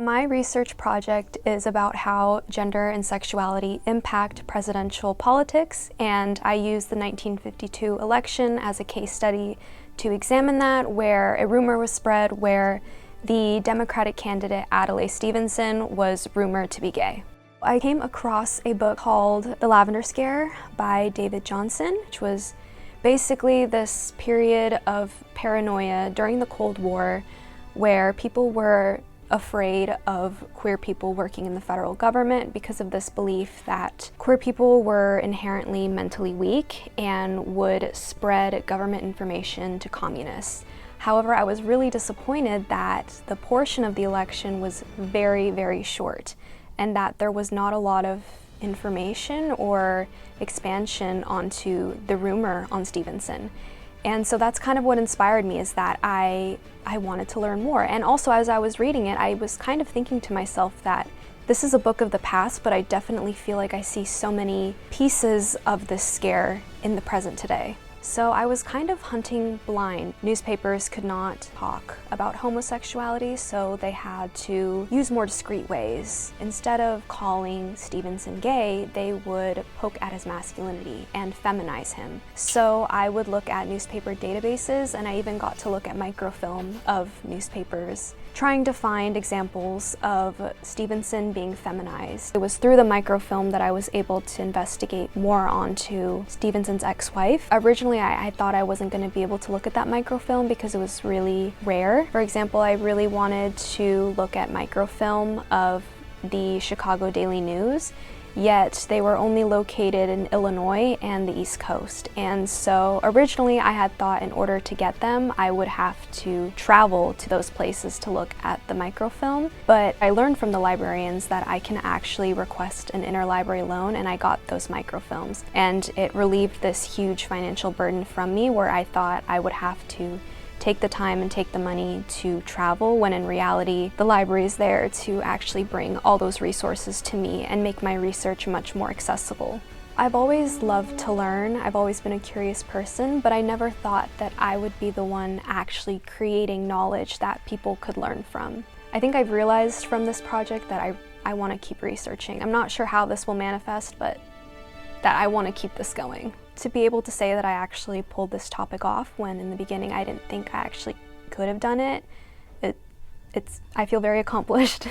My research project is about how gender and sexuality impact presidential politics, and I use the 1952 election as a case study to examine that, where a rumor was spread where the Democratic candidate Adlai Stevenson was rumored to be gay. I came across a book called The Lavender Scare by David Johnson, which was basically this period of paranoia during the Cold War where people were afraid of queer people working in the federal government because of this belief that queer people were inherently mentally weak and would spread government information to communists. However, I was really disappointed that the portion of the election was very, very short and that there was not a lot of information or expansion onto the rumor on Stevenson. And so that's kind of what inspired me, is that I wanted to learn more. And also, as I was reading it, I was kind of thinking to myself that this is a book of the past, but I definitely feel like I see so many pieces of this scare in the present today. So I was kind of hunting blind. Newspapers could not talk about homosexuality, so they had to use more discreet ways. Instead of calling Stevenson gay, they would poke at his masculinity and feminize him. So I would look at newspaper databases, and I even got to look at microfilm of newspapers, trying to find examples of Stevenson being feminized. It was through the microfilm that I was able to investigate more onto Stevenson's ex-wife. Originally, I thought I wasn't going to be able to look at that microfilm because it was really rare. For example, I really wanted to look at microfilm of the Chicago Daily News, yet they were only located in Illinois and the East Coast. And so originally I had thought in order to get them, I would have to travel to those places to look at the microfilm. But I learned from the librarians that I can actually request an interlibrary loan, and I got those microfilms. And it relieved this huge financial burden from me, where I thought I would have to take the time and take the money to travel, when in reality the library is there to actually bring all those resources to me and make my research much more accessible. I've always loved to learn. I've always been a curious person, but I never thought that I would be the one actually creating knowledge that people could learn from. I think I've realized from this project that I want to keep researching. I'm not sure how this will manifest, but that I want to keep this going. To be able to say that I actually pulled this topic off when in the beginning I didn't think I actually could have done it, I feel very accomplished.